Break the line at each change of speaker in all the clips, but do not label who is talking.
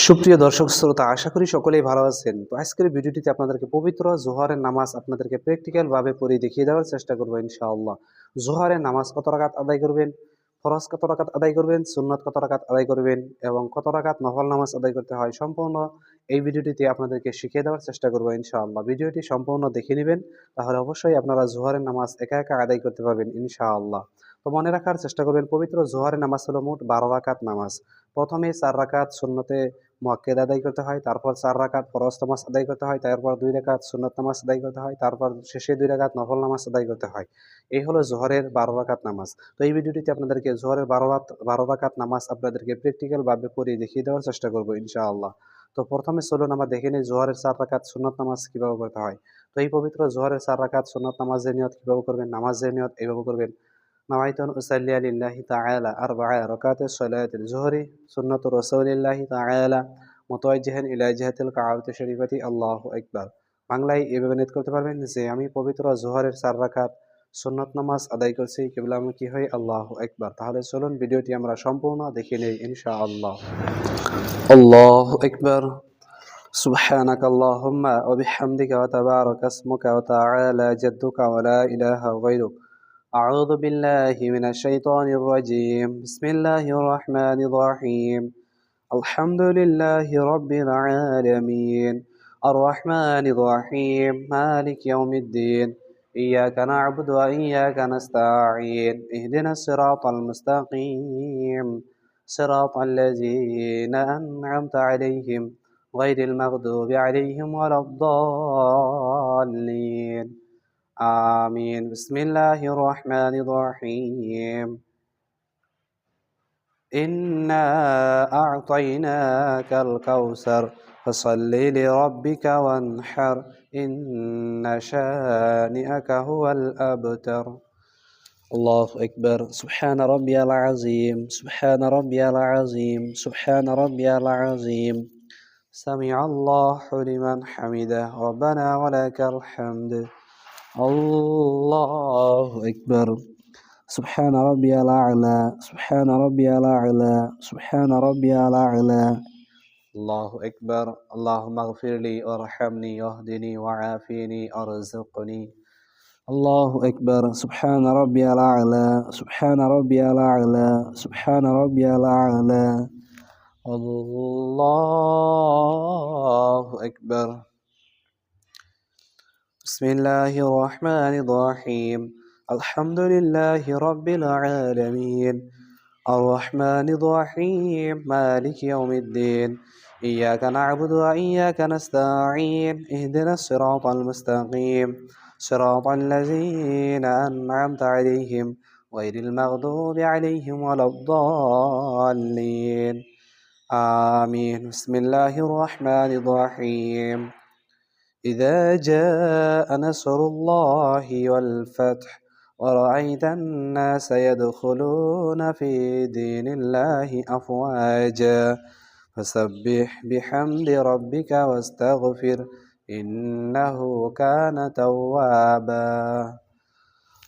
সুপ্রিয় দর্শক শ্রোতা, আশা করি সকলেই ভালো আছেন। তো আজকের ভিডিওটিতে আপনাদেরকে পবিত্র জোহরের নামাজ আপনাদেরকে প্র্যাকটিক্যাল ভাবে পড়ে দেখিয়ে দেওয়ার চেষ্টা করবো ইনশাআল্লাহ। জোহরের নামাজ কত রাকাত আদায় করবেন, ফরজ কত রাকাত আদায় করবেন, সুন্নত কত রাকাত আদায় করবেন এবং কত রাকাত নফল নামাজ আদায় করতে হয়, সম্পূর্ণ এই ভিডিওটিতে আপনাদেরকে শিখিয়ে দেওয়ার চেষ্টা করবো ইনশাআল্লাহ। ভিডিওটি সম্পূর্ণ দেখে নেবেন, তাহলে অবশ্যই আপনারা জোহরের নামাজ একা একা আদায় করতে পারবেন ইনশাআল্লাহ। তো মনে রাখার চেষ্টা করবেন, পবিত্র জোহরের নামাজ হলো মোট 12 রাকাত নামাজ। প্রথমে 4 রাকাত সুন্নতে মুআক্কাদা আদায় করতে হয়, তারপর 4 রাকাত ফরজ নামাজ আদায় করতে হয়, তারপর 2 রাকাত সুন্নত নামাজ আদায় করতে হয়, তারপর শেষে 2 রাকাত নফল নামাজ আদায় করতে হয়। এই হলো জোহরের 12 রাকাত নামাজ। তো এই ভিডিওটিতে আপনাদেরকে জোহরের 12 রাকাত নামাজ আপনাদেরকে প্র্যাকটিক্যাল ভাবে পড়িয়ে দেখিয়ে দেওয়ার চেষ্টা করব ইনশাআল্লাহ। তো প্রথমে চলুন আমরা দেখে নিই জোহরের 4 রাকাত সুন্নত নামাজ কিভাবে পড়তে হয়। তো এই পবিত্র জোহরের 4 রাকাত সুন্নত নামাজের নিয়ত কিভাবে করবেন, নামাজের নিয়ত এইভাবে করবেন। نويت أن أصلي لله تعالى 4 ركعات صلاة الظهر سنة رسول الله تعالى متوجها إلى جهة الكعبة الشريفة الله أكبر। বাংলায় এভাবে নিয়ত করতে পারবেন যে আমি পবিত্র জোহরের 4 রাকাত সুন্নত নামাজ আদায় করছি কিবলামুখী হয়ে আল্লাহু আকবার। তাহলে চলুন ভিডিওটি আমরা সম্পূর্ণ দেখে নেই ইনশাআল্লাহ। আল্লাহু আকবার। سبحانك اللهم وبحمدك وتبارك اسمك وتعالى جدك ولا إله غيرك. أعوذ بالله من الشيطان الرجيم. بسم الله الرحمن الرحيم. الحمد لله رب العالمين الرحمن الرحيم مالك يوم الدين إياك نعبد وإياك نستعين اهدنا الصراط المستقيم صراط الذين أنعمت عليهم غير المغضوب عليهم ولا الضالين آمين. بسم الله الرحمن الرحيم. إنا أعطيناك الكوثر فصل لربك وانحر إن شانئك هو الأبتر. الله أكبر. سبحان ربي العظيم سبحان ربي العظيم سبحان ربي العظيم. سمع الله لمن حمده ربنا ولك الحمد. الله أكبر. سبحان ربي الأعلى سبحان ربي الأعلى سبحان ربي الأعلى. الله أكبر. اللهم اغفر لي وارحمني واهدني وعافيني ارزقني. الله أكبر. سبحان ربي الأعلى سبحان ربي الأعلى سبحان ربي الأعلى. الله أكبر. بسم الله الرحمن الرحيم. الحمد لله رب العالمين الرحمن الرحيم مالك يوم الدين إياك نعبد وإياك نستعين اهدنا الصراط المستقيم صراط الذين أنعمت عليهم غير المغضوب عليهم ولا الضالين آمين. بسم الله الرحمن الرحيم. إذا جاء نصر الله والفتح ورأيت الناس يدخلون في دين الله أفواجا فسبح بحمد ربك واستغفر إنه كان توابا.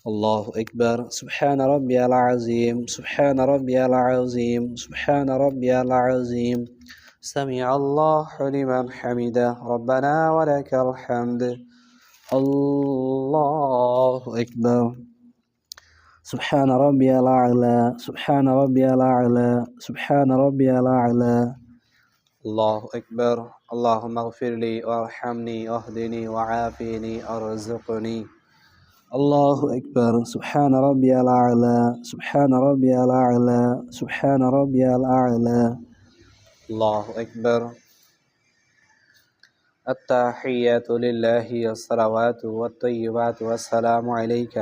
الله أكبر. سبحان ربي العظيم سبحان ربي العظيم سبحان ربي العظيم. سمع الله لمن حمده ربنا ولك الحمد. الله أكبر. سبحان ربي الأعلى سبحان ربي الأعلى سبحان ربي الأعلى. الله أكبر. اللهم اغفر لي وارحمني واهدني وعافيني ارزقني. الله أكبر. سبحان ربي الأعلى سبحان ربي الأعلى سبحان ربي الأعلى. الله أكبر. التحيات لله والصلوات والطيبات والسلام عليك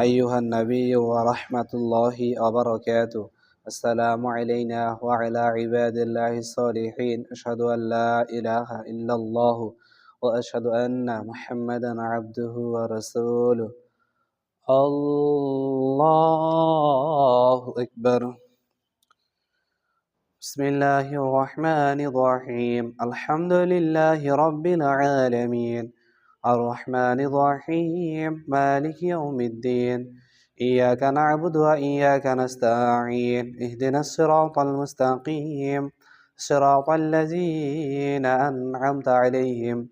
أيها النبي ورحمة الله وبركاته. السلام علينا وعلى عباد الله الصالحين. أشهد أن لا إله إلا الله وأشهد أن محمدا عبده ورسوله. الله أكبر. بسم الله الرحمن الرحيم. الحمد لله رب العالمين الرحمن الرحيم مالك يوم الدين إياك نعبد وإياك نستعين اهدنا الصراط المستقيم صراط الذين أنعمت عليهم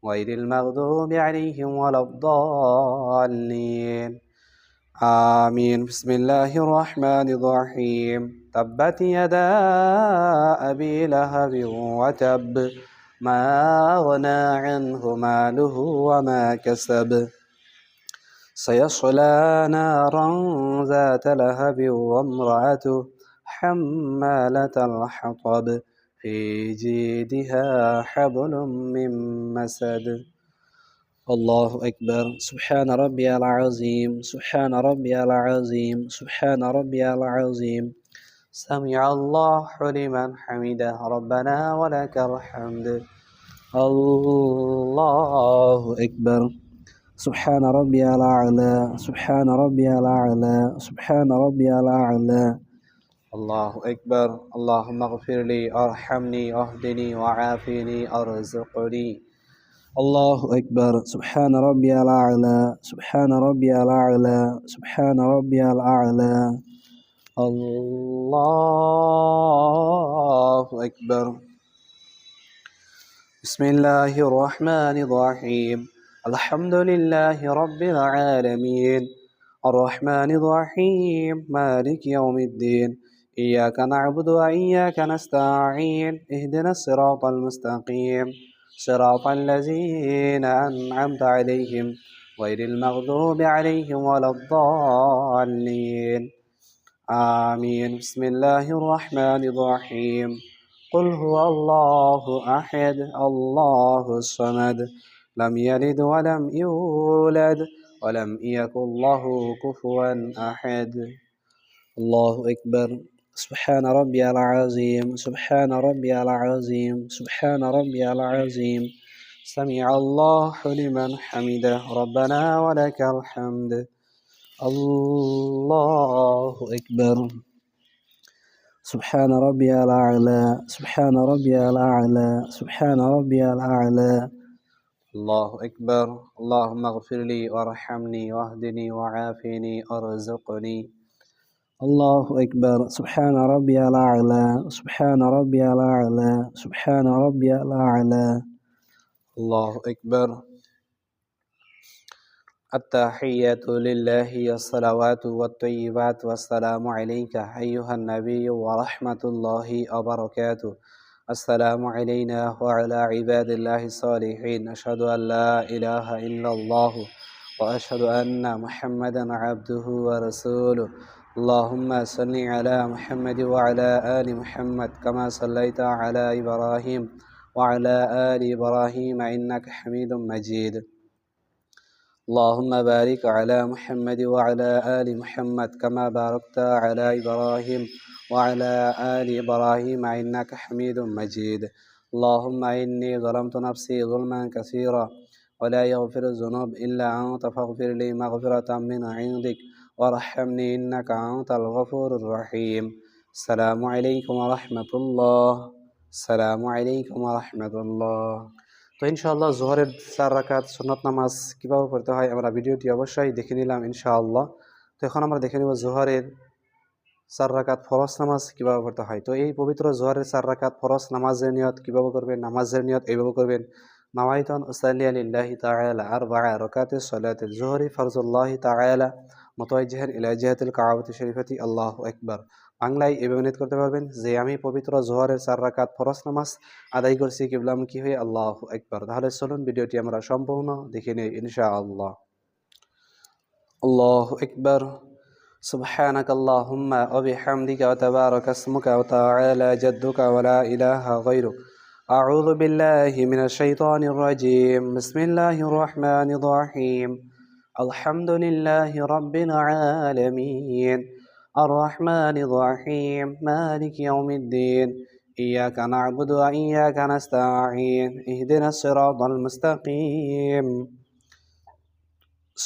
غير المغضوب عليهم ولا الضالين آمين بسم الله الرحمن الرحيم تبت يدا أبي لهب وتب ما أغنى عنه ماله وما كسب سيصلى نارا ذات لهب وامرأته حمالة الحطب في جيدها حبل من مسد الله أكبر سبحان ربي العظيم سبحان ربي العظيم سبحان ربي العظيم سمع الله لمن حمده ربنا ولك الحمد الله أكبر سبحان ربي الأعلى سبحان ربي الأعلى سبحان ربي الأعلى الله أكبر اللهم اغفر لي أرحمني أهدني وعافني أرزقني الله أكبر سبحان ربي الأعلى سبحان ربي الأعلى سبحان ربي الأعلى الله أكبر بسم الله الرحمن الرحيم الحمد لله رب العالمين الرحمن الرحيم مالك يوم الدين إياك نعبد وإياك نستعين اهدنا الصراط المستقيم صراط الذين أنعمت عليهم غير المغضوب عليهم ولا الضالين آمين بسم الله الرحمن الرحيم قل هو الله أحد الله الصمد لم يلد ولم يولد ولم يكن له كفوا أحد الله أكبر سبحان ربي العظيم سبحان ربي العظيم سبحان ربي العظيم سمع الله لمن حمده ربنا ولك الحمد الله أكبر سبحان ربي الأعلى سبحان ربي الأعلى سبحان ربي الأعلى الله أكبر اللهم اغفر لي وارحمني واهدني وعافني أرزقني الله أكبر سبحان ربي الأعلى سبحان ربي الأعلى سبحان ربي الأعلى الله أكبر التحيات لله الصلوات والطيبات والسلام عليك أيها النبي ورحمة الله وبركاته السلام علينا وعلى عباد الله الصالحين أشهد أن لا إله إلا الله وأشهد أن محمدا عبده ورسوله اللهم صل على محمد وعلى آل محمد كما صليت على إبراهيم وعلى آل إبراهيم إنك حميد مجيد اللهم بارك على محمد وعلى آل محمد كما باركت على إبراهيم وعلى آل إبراهيم إنك حميد مجيد اللهم إني ظلمت نفسي ظلما كثيرا ولا يغفر الذنوب إلا أنت فاغفر لي مغفرة من عندك وارحمني إنك أنت الغفور الرحيم السلام عليكم ورحمة الله السلام عليكم ورحمة الله তো ইনশাআল্লাহ জোহরের 4 রাকাত সুন্নাত নামাজ কিভাবে পড়তে হয় আমরা ভিডিওটি অবশ্যই দেখে নিলাম ইনশাআল্লাহ। তো এখন আমরা দেখে নিব জোহরের 4 রাকাত ফরজ নামাজ কিভাবে পড়তে হয়। তো এই পবিত্র জোহরের 4 রাকাত ফরজ নামাজের নিয়ত কিভাবে করবেন, নামাজের নিয়ত এইভাবে করবেন। নাওয়াইতুন উসাল্লি লিল্লাহি তাআলা আরবা'a রাকাতিস সালাতিল জোহরি ফরজুল্লাহি তাআলা মুতাওয়াজ্জিহান ইলা জিহাতিল কাবাতি শরীফাতি আল্লাহু আকবার। বাংলায় এভাবে নিয়ত করতে পারবেন যে আমি পবিত্র জোহরের 4 রাকাত ফরজ নামাজ আদায় করছি কিবলামুখী হয়ে আল্লাহু আকবার। তাহলে চলুন ভিডিওটি আমরা সম্পূর্ণ দেখে নেই ইনশাআল্লাহ। আল্লাহু আকবার سبحانك اللهم وبحمدك وتبارك اسمك وتعالى جدك ولا إله غيرك أعوذ بالله من الشيطان الرجيم بسم الله الرحمن الرحيم الحمد لله رب العالمين الرحمن الرحيم مالك يوم الدين إياك نعبد وإياك نستعين اهدنا الصراط المستقيم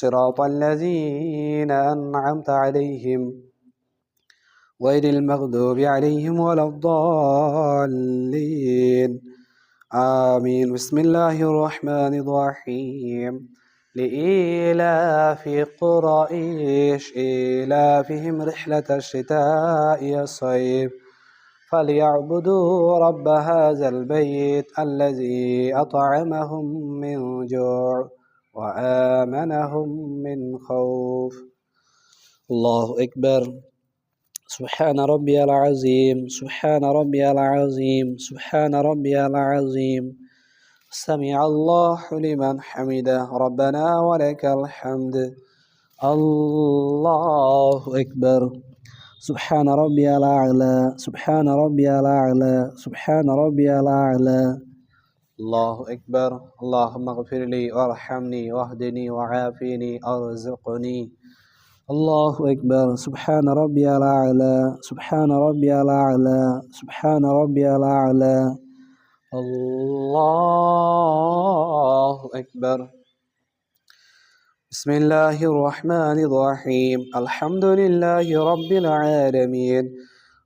صراط الذين أنعمت عليهم غير المغضوب عليهم ولا الضالين آمين بسم الله الرحمن الرحيم لإيلاف قريش إيلافهم رحلة الشتاء والصيف فليعبدوا رب هذا البيت الذي أطعمهم من جوع وآمنهم من خوف. الله أكبر. سبحان ربي العظيم، سبحان ربي العظيم، سبحان ربي العظيم. سمع الله لمن حمده ربنا ولك الحمد. الله أكبر. سبحان ربي الأعلى، سبحان ربي الأعلى، سبحان ربي الأعلى. الله أكبر. اللهم اغفر لي وارحمني واهدني وعافني ارزقني. الله أكبر. سبحان ربي الأعلى، سبحان ربي الأعلى، سبحان ربي الأعلى. الله أكبر. بسم الله الرحمن الرحيم. الحمد لله رب العالمين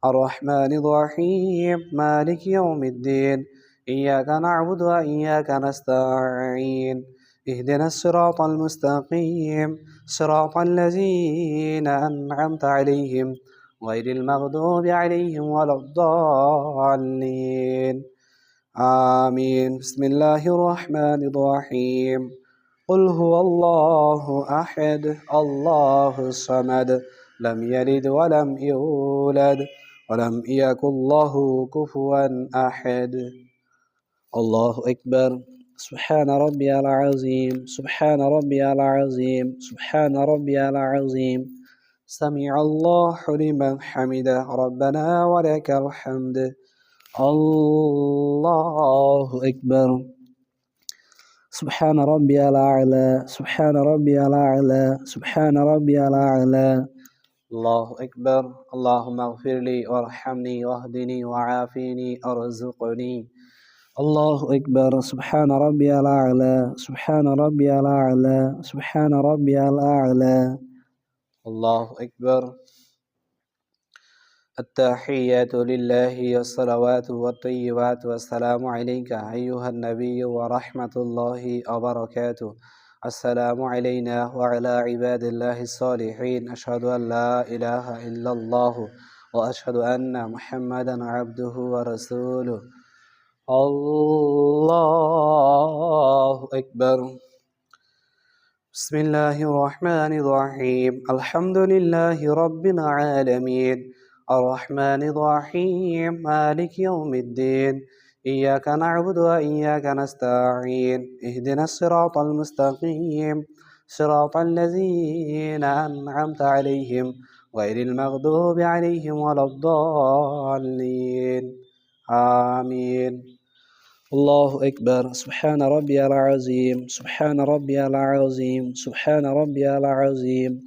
الرحمن الرحيم مالك يوم الدين إياك نعبد وإياك نستعين اهدنا الصراط المستقيم صراط الذين أنعمت عليهم غير المغضوب عليهم ولا الضالين آمين. بسم الله الرحمن الرحيم. قل هو الله أحد الله الصمد لم يلد ولم يولد ولم يكن له كفوا أحد. الله أكبر. سبحان ربي العظيم، سبحان ربي العظيم، سبحان ربي العظيم. سمع الله لمن حمده ربنا ولك الحمد. الله أكبر. سبحان ربي الأعلى، سبحان ربي الأعلى، سبحان ربي الأعلى. الله أكبر. اللهم اغفر لي وارحمني واهدني وعافني ارزقني. الله أكبر. سبحان ربي الأعلى، سبحان ربي الأعلى، سبحان ربي الأعلى. الله أكبر. التحيات لله والصلوات والطيبات والسلام عليك أيها النبي ورحمة الله وبركاته. السلام علينا وعلى عباد الله الصالحين. أشهد أن لا إله إلا الله وأشهد أن محمدا عبده ورسوله. الله أكبر. بسم الله الرحمن الرحيم. الحمد لله رب العالمين الرحمن الرحيم مالك يوم الدين إياك نعبد وإياك نستعين اهدنا الصراط المستقيم صراط الذين أنعمت عليهم غير المغضوب عليهم ولا الضالين آمين. الله أكبر. سبحان ربي العظيم، سبحان ربي العظيم، سبحان ربي العظيم.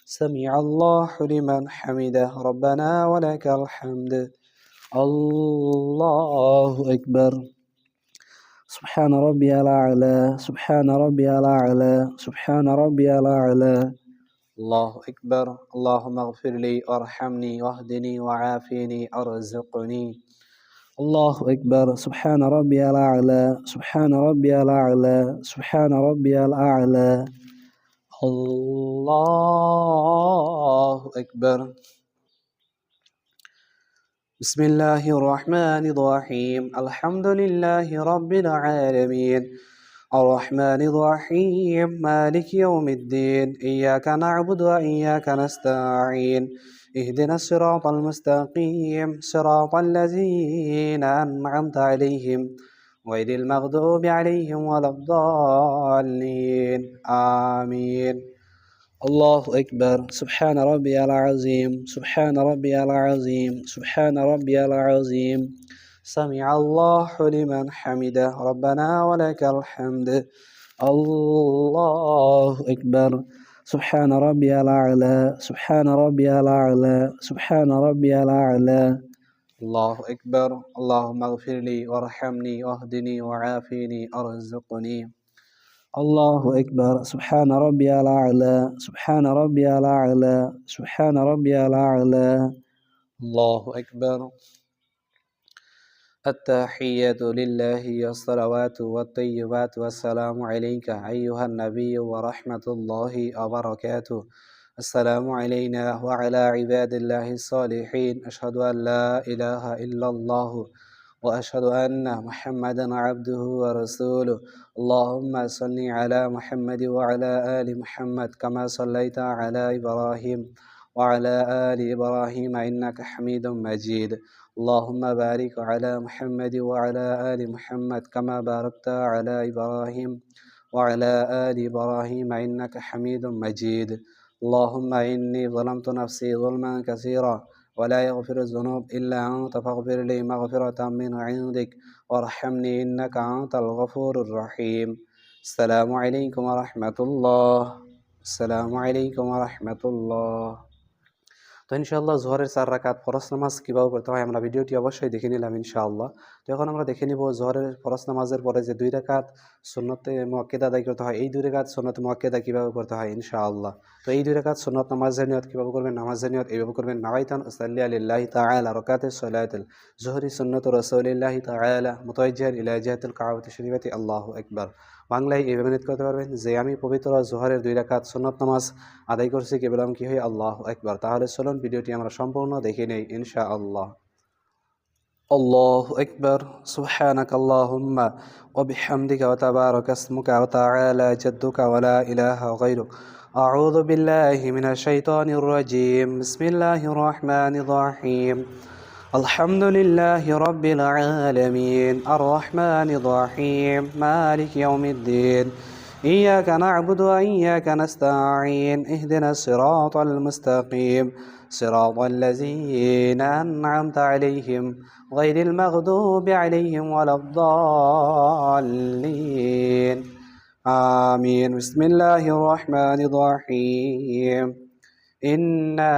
سمع الله لمن حمده ربنا ولك الحمد. الله أكبر. سبحان ربي الأعلى، سبحان ربي الأعلى، سبحان ربي الأعلى. الله أكبر. اللهم اغفر لي وارحمني واهدني وعافني ارزقني. الله أكبر. سبحان ربي الأعلى، سبحان ربي الأعلى، سبحان ربي الأعلى. الله أكبر. بسم الله الرحمن الرحيم. الحمد لله رب العالمين الرحمن الرحيم مالك يوم الدين إياك نعبد وإياك نستعين اهدنا الصراط المستقيم صراط الذين أنعمت عليهم غير المغضوب عليهم ولا الضالين آمين. الله أكبر. سبحان ربي العظيم، سبحان ربي العظيم، سبحان ربي العظيم. سمع الله لمن حمده ربنا ولك الحمد. الله أكبر. سبحان ربي الأعلى، سبحان ربي الأعلى، سبحان ربي الأعلى. الله أكبر. اللهم اغفر لي وارحمني واهدني وعافني ارزقني. الله أكبر. سبحان ربي الأعلى، سبحان ربي الأعلى، سبحان ربي الأعلى. الله أكبر. التحيات لله والصلوات والطيبات والسلام عليك أيها النبي ورحمة الله وبركاته. السلام علينا وعلى عباد الله الصالحين أشهد أن لا إله إلا الله وأشهد أن محمدا عبده ورسوله اللهم صل على محمد وعلى آل محمد كما صليت على إبراهيم وعلى آل إبراهيم إنك حميد مجيد اللهم بارك على محمد وعلى آل محمد كما باركت على إبراهيم وعلى آل إبراهيم إنك حميد مجيد اللهم إني ظلمت نفسي ظلما كثيرا ولا يغفر الذنوب إلا أنت فاغفر لي مغفرة من عندك وارحمني إنك أنت الغفور الرحيم السلام عليكم ورحمة الله السلام عليكم ورحمة الله তো ইনশাআল্লাহ জোহরের 4 রাকাত ফরজ নামাজ কিভাবে পড়তে হয় আমরা ভিডিওটি অবশ্যই দেখে নিলাম ইনশাআল্লাহ। তো এখন আমরা দেখে নিব জোহরের ফরজ নামাজের পরে যে 2 রাকাত সুন্নতে মুআক্কাদা আদায় করতে হয় এই 2 রাকাত সুন্নতে মুআক্কাদা কিভাবে করতে হয় ইনশাআল্লাহ। তো এই 2 রাকাত সুন্নত নামাজের নিয়ত কিভাবে করবেন, নামাজের নিয়ত এইভাবে করবেন নাওয়াইতান উসাল্লি লিল্লাহি তাআলা রাকাতাস সালাতুল জোহরি সুন্নাতু রাসূলিল্লাহি তাআলা মুতাওয়াজ্জিহান ইলা জিহাতিল কাবাতি শরীফাতি আল্লাহু আকবার। বাংলায় এইভাবে নিয়ত করতে পারবেন যে আমি পবিত্র জোহরের 2 রাকাত সুন্নত নামাজ আদায় করছি কেবলাম কি হয় আল্লাহু আকবার। তাহলে চলুন ভিডিওটি আমরা সম্পূর্ণ দেখে নেই ইনশাআল্লাহ। আল্লাহু আকবার সুবহানাকাল্লাহুম্মা ওয়া বিহামদিকা ওয়া তাবারাকা ইসমুকা ওয়া তাআলা জাদ্দুকা ওয়া লা ইলাহা গায়রুক আউযু বিল্লাহি মিনাশ শাইতানির রাজীম বিসমিল্লাহির রহমানির রহিম আলহামদুলিল্লাহি রাব্বিল আলামিন আর রহমানির রহিম মালিকি ইয়াউমিদ্দিন إياك نعبد وإياك نستعين اهدنا الصراط المستقيم صراط الذين أنعمت عليهم غير المغضوب عليهم ولا الضالين آمين بسم الله الرحمن الرحيم إنا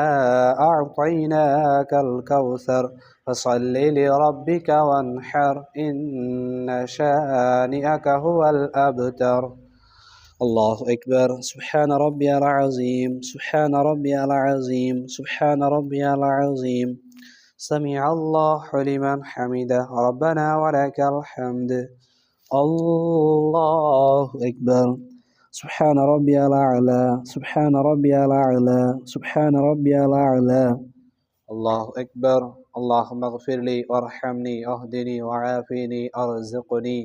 أعطيناك الكوثر فصل لربك وانحر إن شانئك هو الأبتر الله أكبر سبحان ربي العظيم سبحان ربي العظيم سبحان ربي العظيم سمع الله لمن حمده ربنا ولك الحمد الله أكبر سبحان ربي الأعلى سبحان ربي الأعلى سبحان ربي الأعلى الله أكبر اللهم اغفر لي وارحمني اهدني وعافني ارزقني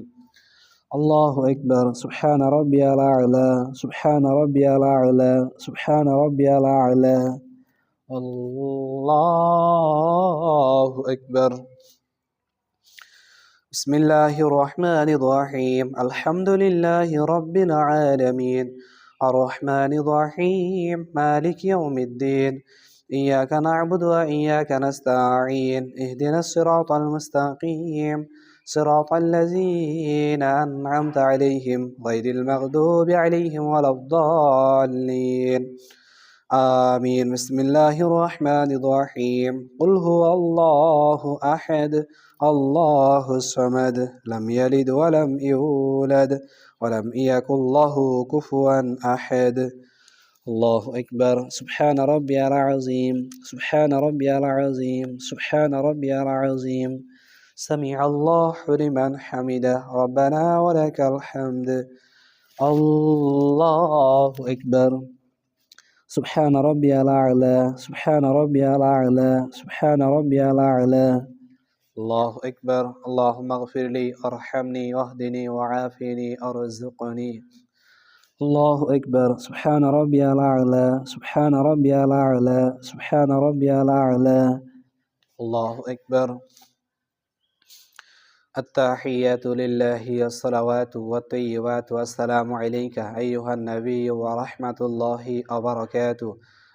الله أكبر سبحان ربي الأعلى سبحان ربي الأعلى سبحان ربي الأعلى الله أكبر بسم الله الرحمن الرحيم الحمد لله رب العالمين الرحمن الرحيم مالك يوم الدين إياك نعبد وإياك نستعين اهدنا الصراط المستقيم صراط الذين أنعمت عليهم غير المغضوب عليهم ولا الضالين آمين بسم الله الرحمن الرحيم قل هو الله أحد الله الصمد لم يلد ولم يولد ولم يكن له كفوا أحد الله أكبر سبحان ربي العظيم سبحان ربي العظيم سبحان ربي العظيم سمع الله لمن حمده ربنا ولك الحمد الله أكبر سبحان ربي الأعلى سبحان ربي الأعلى سبحان ربي الأعلى الله أكبر اللهم اغفر لي وارحمني واهدني وعافني ارزقني الله أكبر سبحان ربي الأعلى سبحان ربي الأعلى سبحان ربي الأعلى الله أكبر التحيات لله الصلوات والطيبات والسلام عليك أيها النبي ورحمة الله وبركاته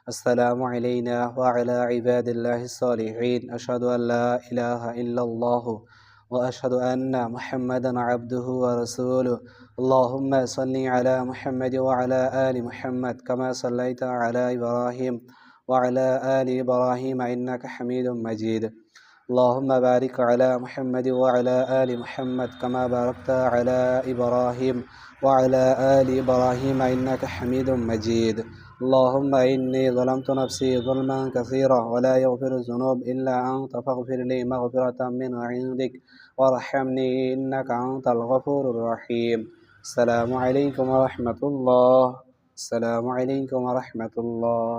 السلام علينا وعلى عباد الله الصالحين أشهد أن لا إله إلا الله وأشهد أن محمدا عبده ورسوله اللهم صل على محمد وعلى آل محمد كما صليت على إبراهيم وعلى آل إبراهيم إنك حميد مجيد اللهم بارك على محمد وعلى آل محمد كما باركت على إبراهيم وعلى آل إبراهيم إنك حميد مجيد اللهم إني ظلمت نفسي ظلما كثيرا ولا يغفر الذنوب إلا أنت فاغفر لي مغفرة من عندك وارحمني إنك أنت الغفور الرحيم السلام عليكم ورحمة الله السلام عليكم ورحمة الله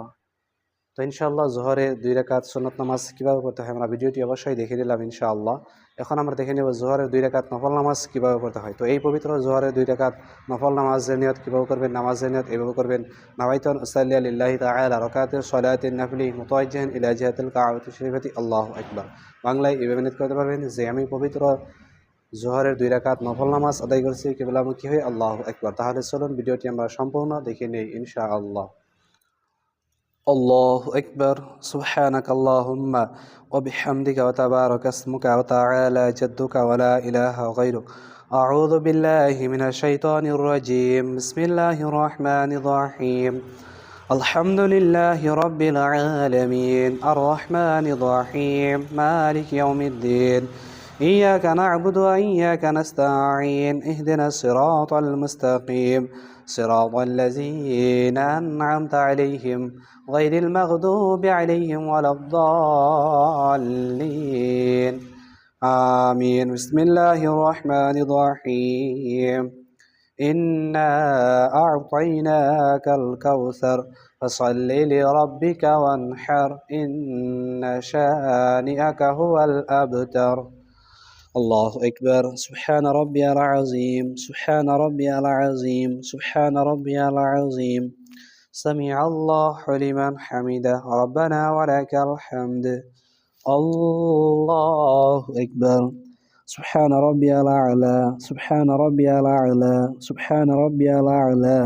তো ইনশাআল্লাহ জোহরে 2 রাকাত সুন্নত নামাজ কিভাবে পড়তে হয় আমরা ভিডিওটি অবশ্যই দেখে নিলাম ইনশাআল্লাহ। এখন আমরা দেখে নেব জোহরের 2 রাকাত নফল নামাজ কিভাবে পড়তে হয়। তো এই পবিত্র জোহরের 2 রাকাত নফল নামাজের নিয়ত কিভাবে করবেন, নামাজের নিয়ত এভাবে করবেন। নাওয়াইতু আন উসাল্লিয়া লিল্লাহি তাআলা রাকাতাতিন সলাতিন নাফলি মুতাওয়াজ্জিহান ইলা জিহাতিল কাবাতি শরীফাতি আল্লাহু আকবার। বাংলায় এভাবে নিয়ত করতে পারবেন যে আমি পবিত্র জোহরের 2 রাকাত নফল নামাজ আদায় করছি কিবলামুখী হয়ে আল্লাহু আকবার। তাহলে চলুন ভিডিওটি আমরা সম্পূর্ণ দেখে নেই ইনশাআল্লাহ। الله أكبر سبحانك اللهم وبحمدك وتبارك اسمك وتعالى جدك ولا إله غيرك. أعوذ بالله من الشيطان الرجيم. بسم الله الرحمن الرحيم. الحمد لله رب العالمين الرحمن الرحيم مالك يوم الدين إياك نعبد وإياك نستعين اهدنا الصراط المستقيم صراط الذين أنعمت عليهم غير المغضوب عليهم ولا الضالين آمين. بسم الله الرحمن الرحيم. إنا أعطيناك الكوثر فصل لربك وانحر إن شانئك هو الأبتر. الله أكبر سبحان ربي العظيم سبحان ربي العظيم سبحان ربي العظيم. سمع الله لمن حمده ربنا ولك الحمد. الله أكبر سبحان ربي الأعلى سبحان ربي الأعلى سبحان ربي الأعلى.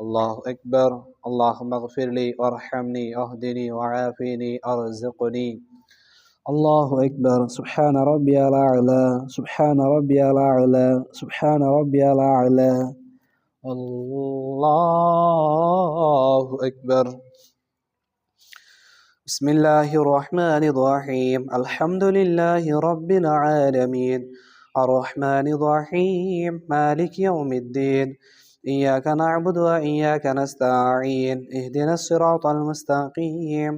الله أكبر اللهم اغفر لي وارحمني اهدني وعافني ارزقني. الله أكبر سبحان ربي الأعلى سبحان ربي الأعلى سبحان ربي الأعلى. الله أكبر. بسم الله الرحمن الرحيم الحمد لله رب العالمين الرحمن الرحيم مالك يوم الدين إياك نعبد وإياك نستعين اهدنا الصراط المستقيم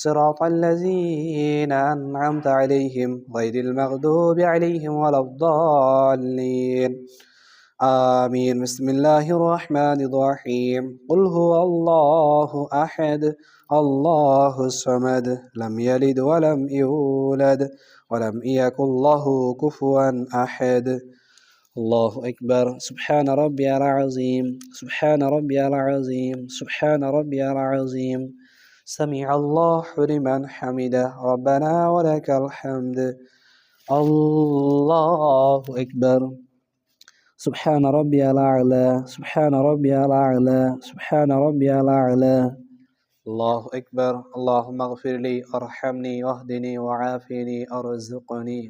صراط الذين أنعمت عليهم غير المغضوب عليهم ولا الضالين آمين. بسم الله الرحمن الرحيم قل هو الله أحد الله الصمد لم يلد ولم يولد ولم يكن له كفوا أحد. الله أكبر سبحان ربي العظيم سبحان ربي العظيم سبحان ربي العظيم. سمع الله لمن حمده ربنا ولك الحمد. الله أكبر سبحان ربي الأعلى سبحان ربي الأعلى سبحان ربي الأعلى. الله أكبر اللهم اغفر لي وارحمني واهدني وعافني ارزقني.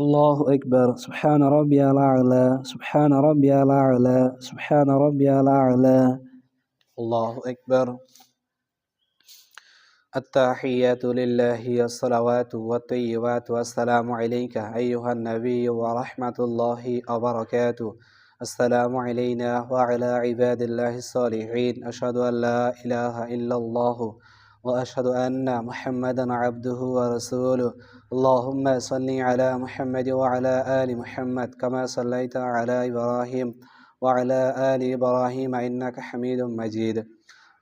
الله أكبر سبحان ربي الأعلى سبحان ربي الأعلى سبحان ربي الأعلى. الله أكبر. التحيات لله الصلوات والطيبات والسلام عليك أيها النبي ورحمة الله وبركاته. السلام علينا وعلى عباد الله الصالحين أشهد أن لا إله إلا الله وأشهد أن محمدا عبده ورسوله. اللهم صل على محمد وعلى آل محمد كما صليت على إبراهيم وعلى آل إبراهيم إنك حميد مجيد.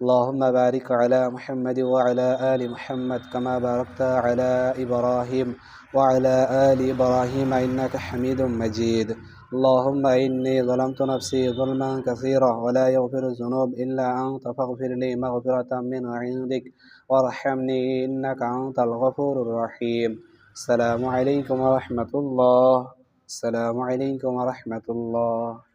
اللهم بارك على محمد وعلى آل محمد كما باركت على إبراهيم وعلى آل إبراهيم إنك حميد مجيد. اللهم إني ظلمت نفسي ظلما كثيرا ولا يغفر الذنوب إلا أنت فاغفر لي مغفرة من عندك وارحمني إنك أنت الغفور الرحيم. السلام عليكم ورحمة الله. السلام عليكم ورحمة الله.